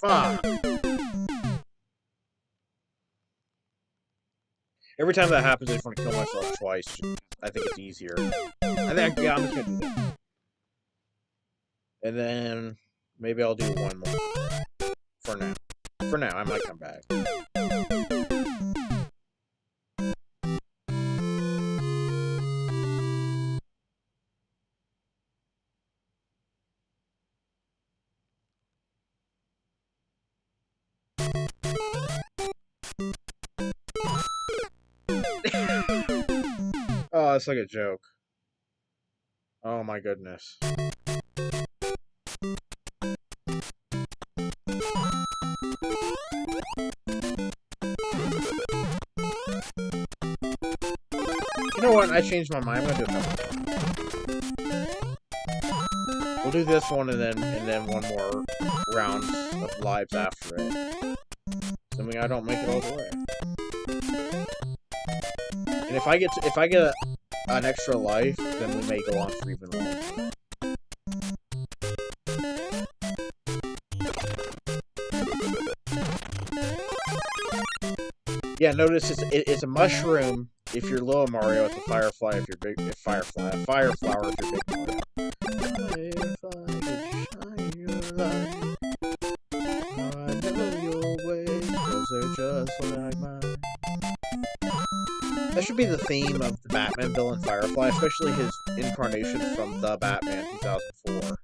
Fuck. Every time that happens, I just want to kill myself twice. I think it's easier. I think, yeah, I'm just gonna do that. And then maybe I'll do one more. For now. For now, I might come back. Oh, that's like a joke. Oh my goodness. You know what? I changed my mind. I'm gonna do a couple. We'll do this one and then one more round of lives after it. Assuming I don't make it all the way. And if I get an extra life, then we may go on for even longer. Yeah, notice it's a mushroom if you're low Mario. It's a firefly if you're big. Firefly, a fireflower if you're big Mario. If I could shine your light, I know your ways, 'cause they're just like mine. That should be the theme of the Batman villain Firefly, especially his incarnation from The Batman 2004.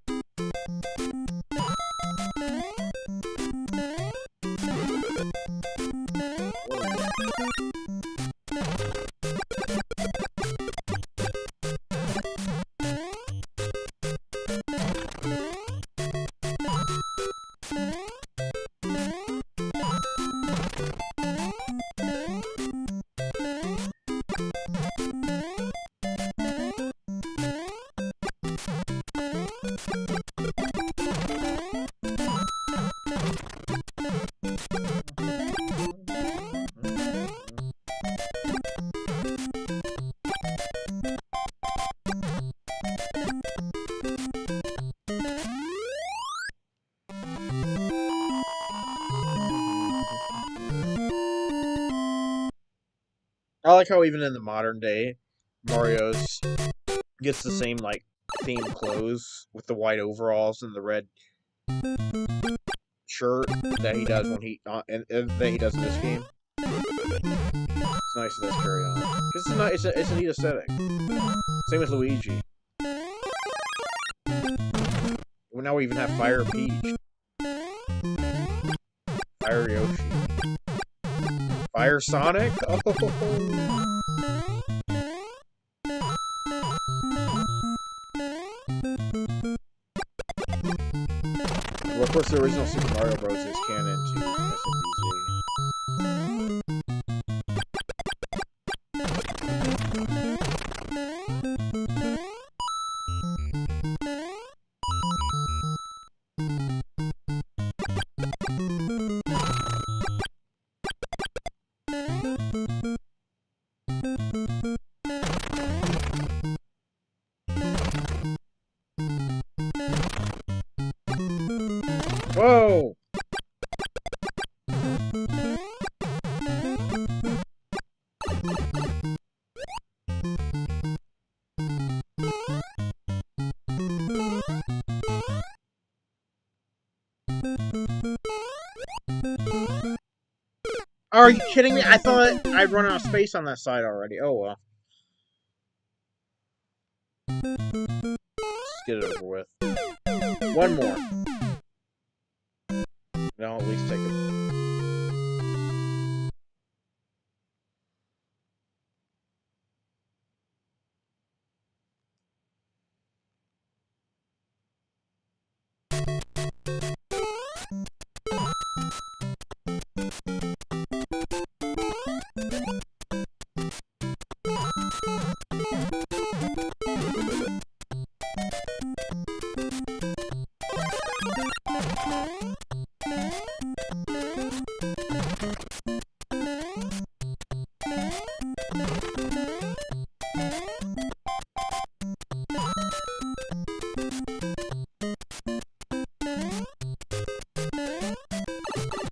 I like how even in the modern day, Mario's gets the same like themed clothes with the white overalls and the red shirt that he does when and that he does in this game. It's nice that that's carried on because it's a neat aesthetic. Same with Luigi. Well, now we even have Fire Peach, Fire Yoshi. Fire Sonic? Oh. Well, of course, the original Super Mario Bros. Is canon to SMBC. Whoa! Are you kidding me? I thought I'd run out of space on that side already. Oh well. Let's get it over with. One more. Then I'll at least take it.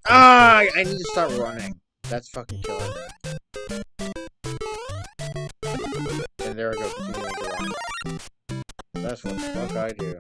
Ah, I need to start running. That's fucking killing me. And there I go, continuing to run. That's what the fuck I do.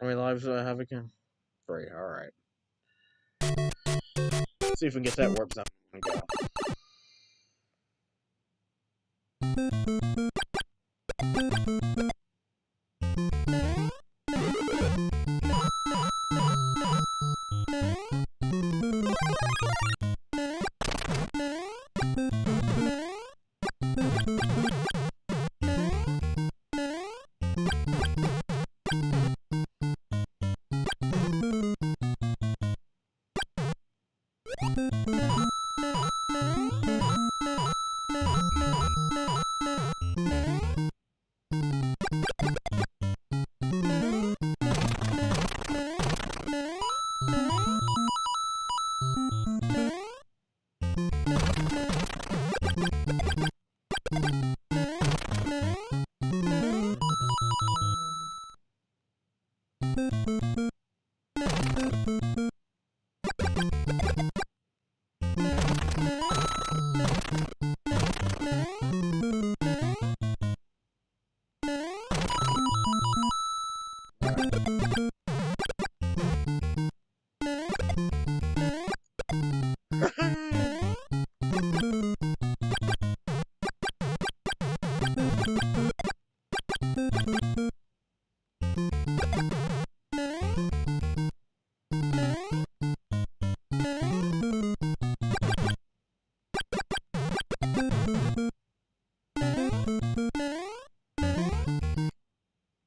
How many lives do I have again? 3, alright. Let's see if we can get that warp zone and go.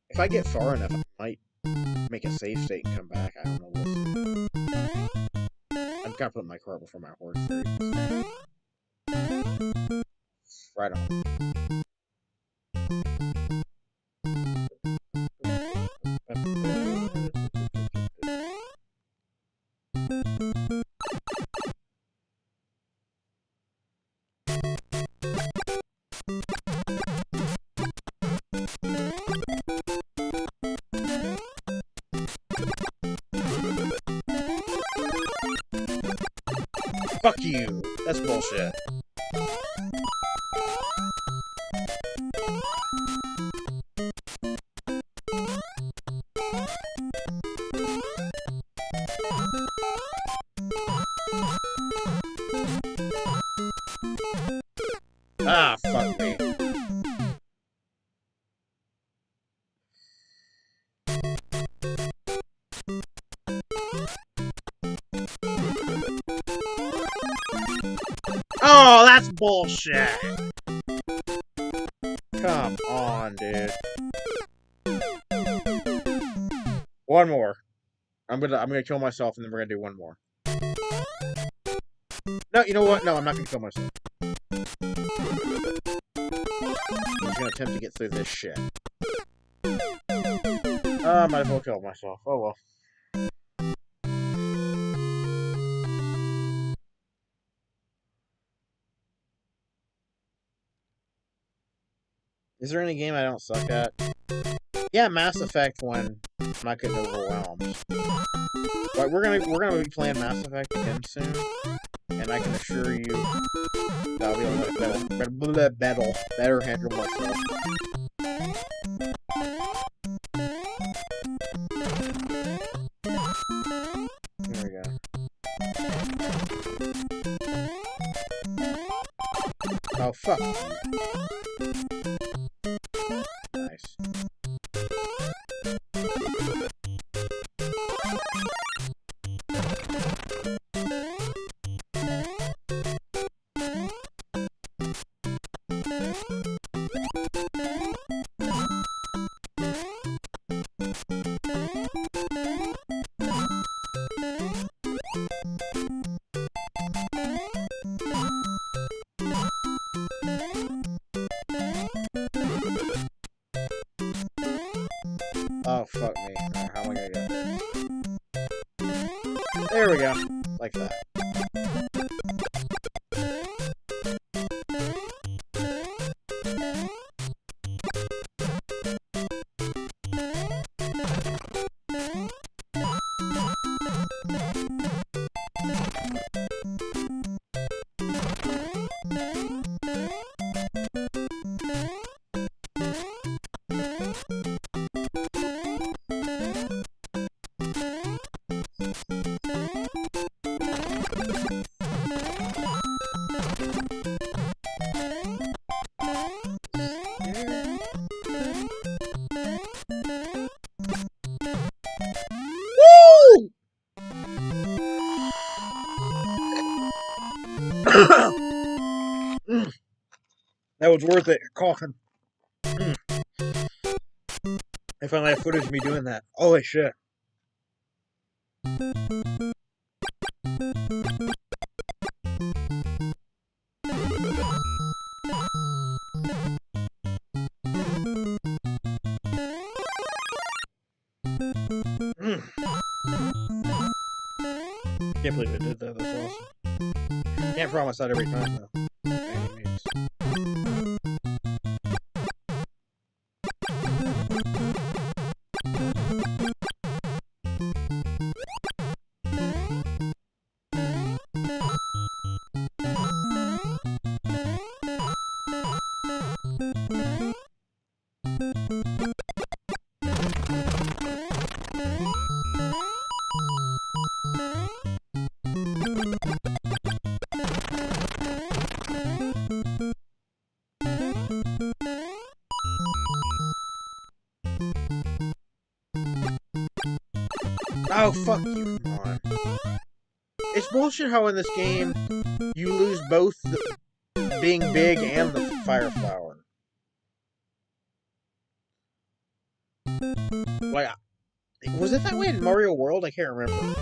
If I get far enough, I might make a save state and come back. I don't know. We'll see. I've got to put my cart before my horse. Right on. Fuck you! That's bullshit. Ah, fuck me. Oh, that's bullshit! Come on, dude. One more. I'm gonna kill myself and then we're gonna do one more. No, you know what? No, I'm not gonna kill myself. I'm just gonna attempt to get through this shit. I might as well kill myself. Oh well. Is there any game I don't suck at? Yeah, Mass Effect when I'm not getting overwhelmed. But we're gonna be playing Mass Effect again soon, and I can assure you that I'll be able to better handle myself. Here we go. Fuck you. Nice. Oh, fuck me. Right, how am I gonna get this? There we go. Like that. That was worth it. Coughing. I finally have footage of me doing that. Holy shit. Can't believe I did that. That's awesome. Can't promise that every time, though. By any means. Oh, fuck you. Come on. It's bullshit how in this game you lose both being big and the fire flower. Like, was it that way in Mario World? I can't remember.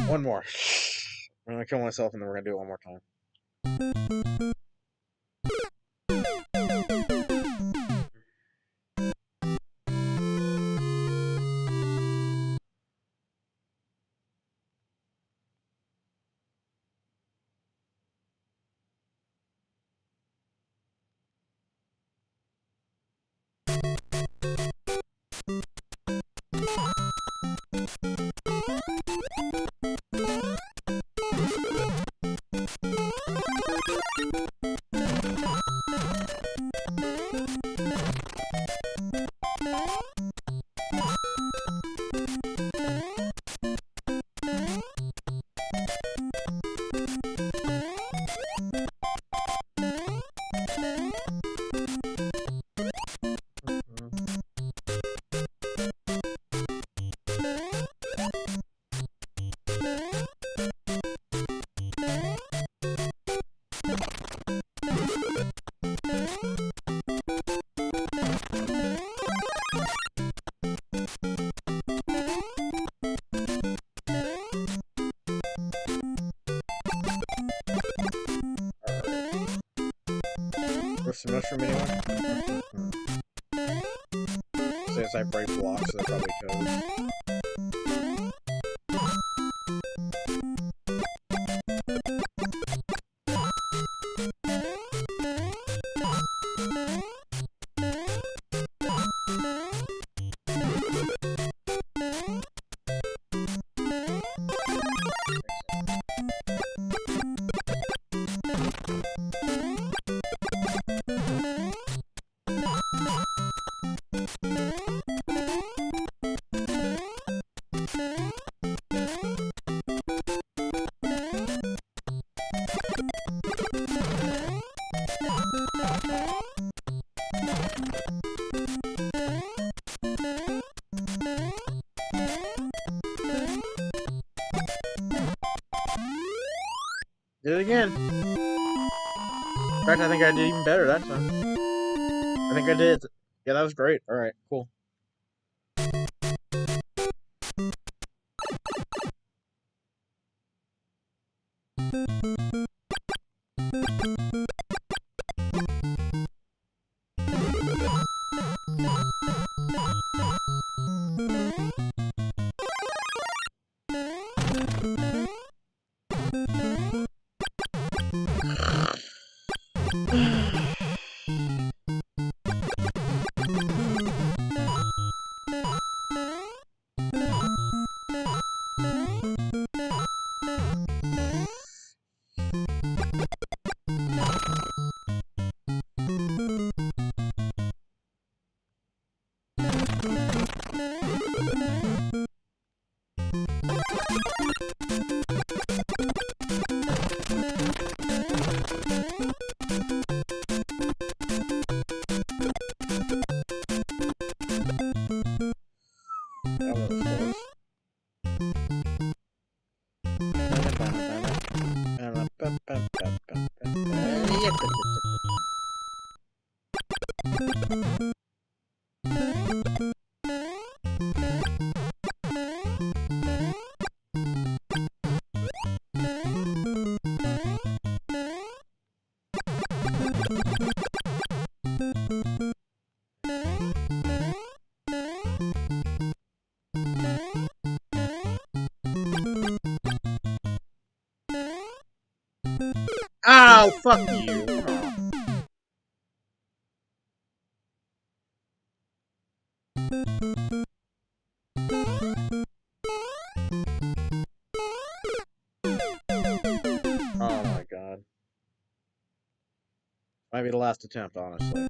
One more. I'm gonna kill myself and then we're gonna do it one more time. What's the mushroom anyone? Says I break blocks, so they're probably toads. Did it again. In fact, I think I did even better that time. I think I did. Yeah, that was great. All right, cool. That was close. Ow, fuck you. Come on. Oh my god. Might be the last attempt, honestly.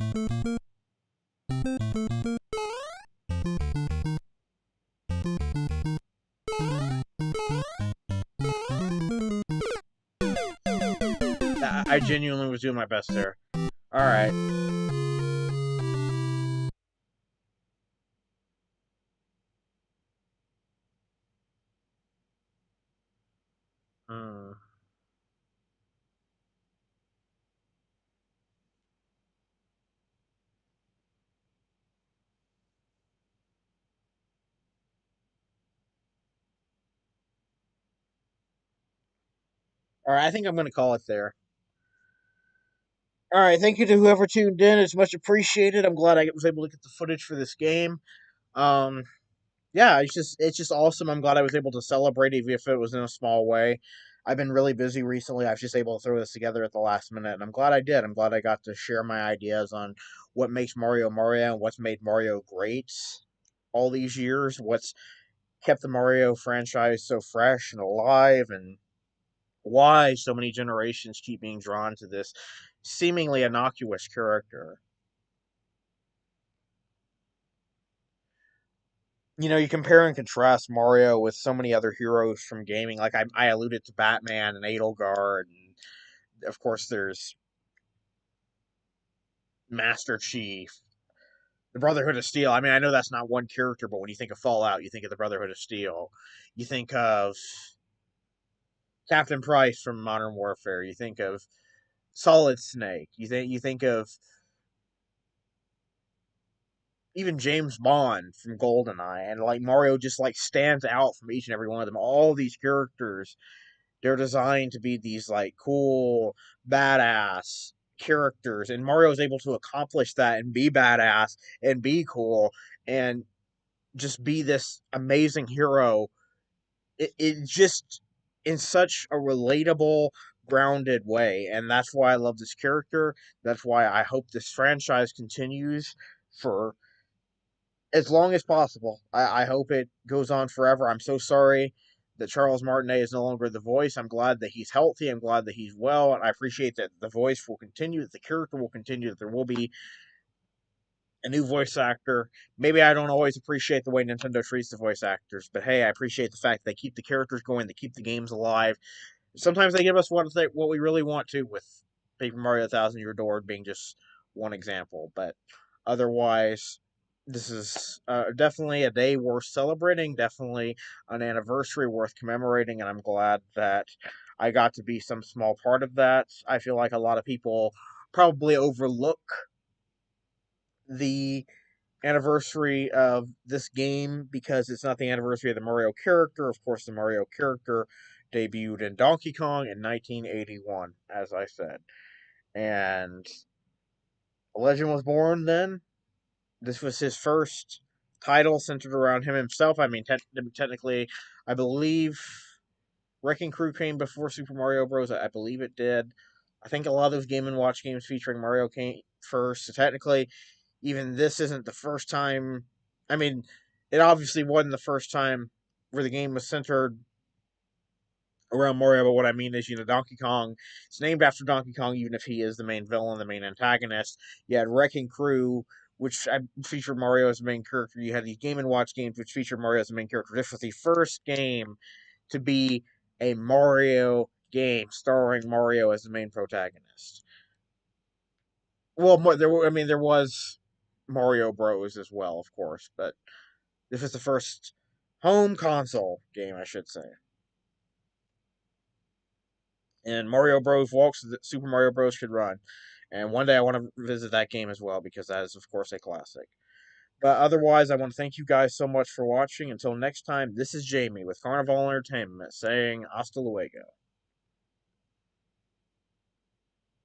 I genuinely was doing my best there. Alright. Hmm. Alright, I think I'm going to call it there. Alright, thank you to whoever tuned in. It's much appreciated. I'm glad I was able to get the footage for this game. Um, yeah, it's just awesome. I'm glad I was able to celebrate, even if it was in a small way. I've been really busy recently. I was just able to throw this together at the last minute, and I'm glad I did. I'm glad I got to share my ideas on what makes Mario Mario and what's made Mario great all these years. What's kept the Mario franchise so fresh and alive, and why so many generations keep being drawn to this seemingly innocuous character. You compare and contrast Mario with so many other heroes from gaming. Like I alluded to Batman and Edelgard, and of course there's Master Chief, the Brotherhood of Steel. I mean, I know that's not one character, but when you think of Fallout, you think of the Brotherhood of Steel. You think of Captain Price from Modern Warfare. You think of Solid Snake. You think of even James Bond from GoldenEye, and like Mario just like stands out from each and every one of them. All these characters, they're designed to be these like cool, badass characters, and Mario's able to accomplish that and be badass and be cool and just be this amazing hero. It just in such a relatable, grounded way, and that's why I love this character. That's why I hope this franchise continues for as long as possible. I hope it goes on forever. I'm so sorry that Charles Martinet is no longer the voice. I'm glad that he's healthy. I'm glad that he's well, and I appreciate that the voice will continue, that the character will continue, that there will be a new voice actor. Maybe I don't always appreciate the way Nintendo treats the voice actors, but hey, I appreciate the fact they keep the characters going, they keep the games alive. Sometimes they give us what we really want to, with Paper Mario Thousand Year Door being just one example. But otherwise, this is definitely a day worth celebrating, definitely an anniversary worth commemorating, and I'm glad that I got to be some small part of that. I feel like a lot of people probably overlook the anniversary of this game because it's not the anniversary of the Mario character. Of course, the Mario character debuted in Donkey Kong in 1981, as I said. And a legend was born then. This was his first title centered around him himself. I mean, technically, I believe Wrecking Crew came before Super Mario Bros. I believe it did. I think a lot of those Game and Watch games featuring Mario came first. So technically, even this isn't the first time. I mean, it obviously wasn't the first time where the game was centered around Mario, but what I mean is, Donkey Kong. It's named after Donkey Kong, even if he is the main villain, the main antagonist. You had Wrecking Crew, which featured Mario as the main character. You had these Game and Watch games, which featured Mario as the main character. This was the first game to be a Mario game starring Mario as the main protagonist. Well, there was Mario Bros. As well, of course, but this was the first home console game, I should say. And Mario Bros. Walks that Super Mario Bros. Should run. And one day I want to visit that game as well because that is, of course, a classic. But otherwise, I want to thank you guys so much for watching. Until next time, this is Jamie with Carnival Entertainment saying hasta luego.